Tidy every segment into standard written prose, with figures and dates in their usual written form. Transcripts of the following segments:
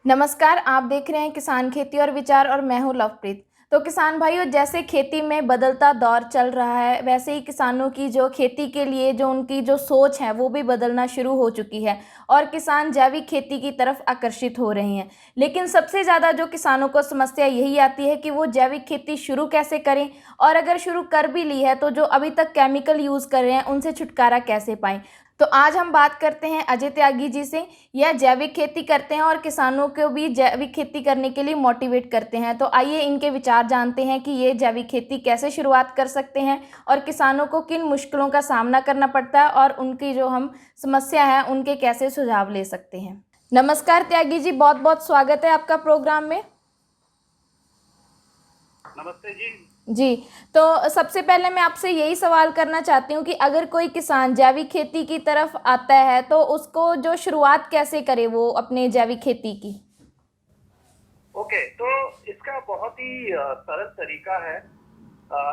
नमस्कार, आप देख रहे हैं किसान खेती और विचार और मैं हूं लवप्रीत। तो किसान भाइयों, जैसे खेती में बदलता दौर चल रहा है, वैसे ही किसानों की जो खेती के लिए जो उनकी जो सोच है वो भी बदलना शुरू हो चुकी है और किसान जैविक खेती की तरफ आकर्षित हो रहे हैं। लेकिन सबसे ज़्यादा जो किसानों को समस्या यही आती है कि वो जैविक खेती शुरू कैसे करें, और अगर शुरू कर भी ली है तो जो अभी तक केमिकल यूज़ कर रहे हैं उनसे छुटकारा कैसे पाएँ। तो आज हम बात करते हैं अजय त्यागी जी से। यह जैविक खेती करते हैं और किसानों को भी जैविक खेती करने के लिए मोटिवेट करते हैं। तो आइए इनके विचार जानते हैं कि ये जैविक खेती कैसे शुरुआत कर सकते हैं और किसानों को किन मुश्किलों का सामना करना पड़ता है और उनकी जो हम समस्या है उनके कैसे सुझाव ले सकते हैं। नमस्कार त्यागी जी, बहुत बहुत स्वागत है आपका प्रोग्राम में। नमस्ते जी। जी, तो सबसे पहले मैं आपसे यही सवाल करना चाहती हूँ कि अगर कोई किसान जैविक खेती की तरफ आता है तो उसको जो शुरुआत कैसे करे वो अपने जैविक खेती की। ओके, तो इसका बहुत ही सरल तरीका है।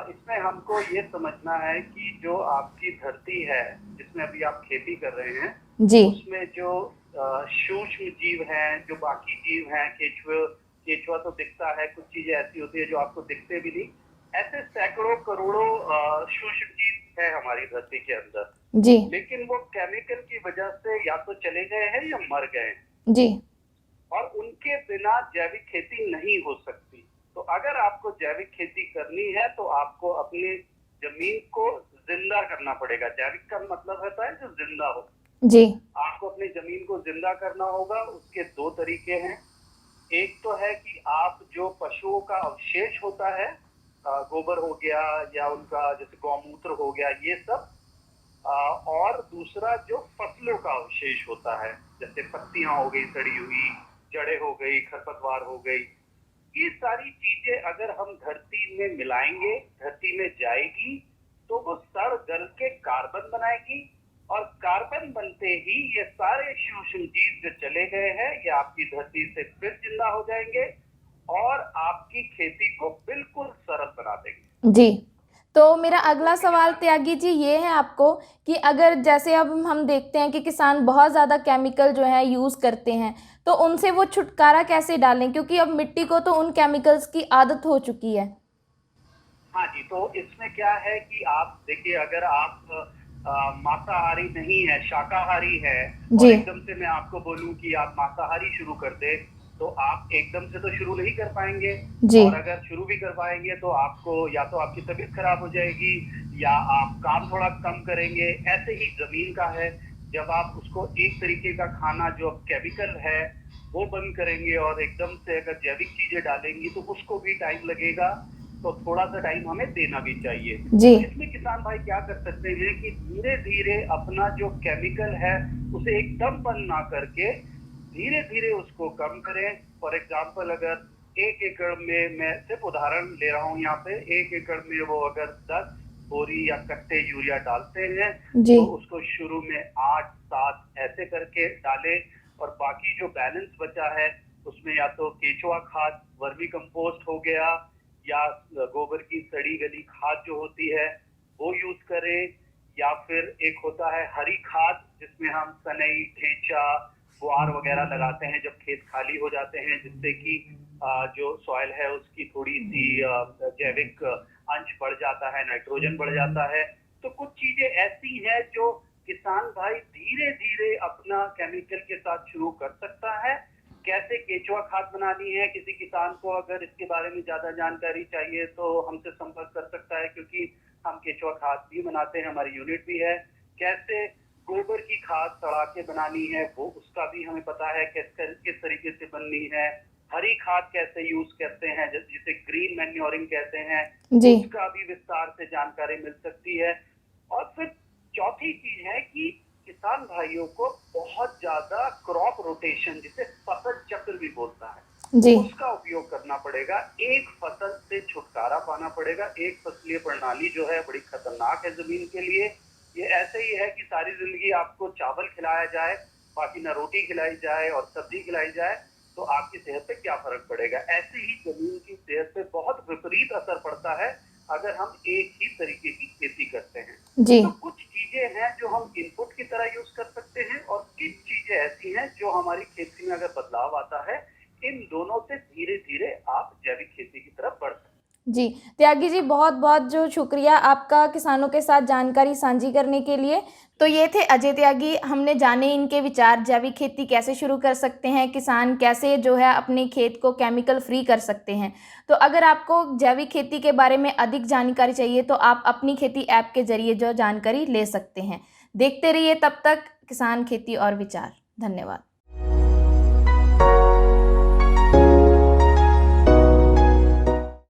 इसमें हमको ये समझना है कि जो आपकी धरती है जिसमें अभी आप खेती कर रहे हैं, जी। उसमें जो सूक्ष्म जीव हैं, जो बाकी जीव हैं, केचुआ केचुआ तो दिखता है, कुछ चीजें ऐसी होती है जो आपको दिखते भी नहीं। ऐसे सैकड़ों करोड़ों सूक्ष्म जीव है हमारी धरती के अंदर। जी। लेकिन वो केमिकल की वजह से या तो चले गए हैं या मर गए हैं, जी। और उनके बिना जैविक खेती नहीं हो सकती। तो अगर आपको जैविक खेती करनी है तो आपको अपनी जमीन को जिंदा करना पड़ेगा। जैविक का मतलब होता है जो जिंदा हो। जी। आपको अपनी जमीन को जिंदा करना होगा। उसके दो तरीके हैं। एक तो है कि आप जो पशुओं का अवशेष होता है, गोबर हो गया या उनका जैसे गौमूत्र हो गया, ये सब। और दूसरा जो फसलों का अवशेष होता है, जैसे पत्तियां हो गई सड़ी हुई, जड़ें हो गई, खरपतवार हो गई, ये सारी चीजें अगर हम धरती में मिलाएंगे, धरती में जाएगी, तो वो सड़ गल के कार्बन बनाएगी। और कार्बन बनते ही ये सारे सूक्ष्म जीव जो चले गए हैं ये आपकी धरती से फिर जिंदा हो जाएंगे और आपकी खेती को बिल्कुल सरल बना देंगे। जी। तो मेरा अगला ठीक है सवाल ना? त्यागी जी ये है आपको कि अगर जैसे अब हम देखते हैं कि किसान बहुत ज़्यादा केमिकल जो है यूज़ करते हैं, तो उनसे वो छुटकारा कैसे डालें, क्योंकि अब मिट्टी को तो उन केमिकल्स की आदत हो चुकी है। हाँ जी, तो इसमें क्या है कि आप देखिए, अगर आप मांसाहारी नहीं है, शाकाहारी है, और जी। एकदम से मैं आपको बोलूं कि आप मांसाहारी शुरू कर दे, तो आप एकदम से तो शुरू नहीं कर पाएंगे। जी। और अगर शुरू भी कर पाएंगे तो आपको या तो आपकी तबीयत खराब हो जाएगी या आप काम थोड़ा कम करेंगे। ऐसे ही जमीन का है, जब आप उसको एक तरीके का खाना जो केमिकल है वो बंद करेंगे और एकदम से अगर जैविक चीजें डालेंगी तो उसको भी टाइम लगेगा। तो थोड़ा सा टाइम हमें देना भी चाहिए। जी। तो इसमें किसान भाई क्या कर सकते हैं कि धीरे धीरे अपना जो केमिकल है उसे एकदम बंद ना करके धीरे धीरे उसको कम करें। फॉर एग्जाम्पल, अगर 1 एकड़ में, मैं सिर्फ उदाहरण ले रहा हूँ यहाँ पे, 1 एकड़ में वो अगर 10 बोरी या कट्टे यूरिया डालते हैं जी। तो उसको शुरू में 8-7 ऐसे करके डाले। और बाकी जो बैलेंस बचा है उसमें या तो केचुआ खाद, वर्मी कंपोस्ट हो गया, या गोबर की सड़ी गली खाद जो होती है वो यूज करें। या फिर एक होता है हरी खाद, जिसमें हम सनई, ढेंचा, गुआर वगैरह लगाते हैं जब खेत खाली हो जाते हैं, जिससे कि जो सॉइल है उसकी थोड़ी सी जैविक अंश बढ़ जाता है, नाइट्रोजन बढ़ जाता है। तो कुछ चीजें ऐसी हैं जो किसान भाई धीरे धीरे अपना केमिकल के साथ शुरू कर सकता है। कैसे केचुआ खाद बनानी है, किसी किसान को अगर इसके बारे में ज्यादा जानकारी चाहिए तो हमसे संपर्क कर सकता है, क्योंकि हम केचुआ खाद भी बनाते हैं, हमारी यूनिट भी है। कैसे गोबर की खाद सड़ा के बनानी है वो उसका भी हमें पता है, किस तरीके से बननी है। हरी खाद कैसे यूज करते हैं, जिसे ग्रीन मैन्योरिंग कहते हैं, जी। उसका भी विस्तार से जानकारी मिल सकती है। और फिर चौथी चीज है कि किसान भाइयों को बहुत ज्यादा क्रॉप रोटेशन, जिसे फसल चक्र भी बोलता है, जी। उसका उपयोग करना पड़ेगा। एक फसल से छुटकारा पाना पड़ेगा। एक फसलीय प्रणाली जो है बड़ी खतरनाक है जमीन के लिए। ये ऐसे ही है कि सारी जिंदगी आपको चावल खिलाया जाए, बाकी ना रोटी खिलाई जाए और सब्जी खिलाई जाए, तो आपकी सेहत पे क्या फर्क पड़ेगा। ऐसे ही जमीन की सेहत पे बहुत विपरीत असर पड़ता है अगर हम एक ही तरीके की खेती करते हैं। जी। तो कुछ चीजें हैं जो हम इनपुट की तरह यूज कर सकते हैं और कुछ चीजें ऐसी हैं जो हमारी खेती में अगर बदलाव आता है इन दोनों से धीरे धीरे आप जैविक खेती की तरफ बढ़ सकते हैं। जी, त्यागी जी बहुत बहुत जो शुक्रिया आपका किसानों के साथ जानकारी साझी करने के लिए। तो ये थे अजय त्यागी, हमने जाने इनके विचार जैविक खेती कैसे शुरू कर सकते हैं, किसान कैसे जो है अपने खेत को केमिकल फ्री कर सकते हैं। तो अगर आपको जैविक खेती के बारे में अधिक जानकारी चाहिए तो आप अपनी खेती ऐप के ज़रिए जो जानकारी ले सकते हैं। देखते रहिए तब तक किसान खेती और विचार। धन्यवाद।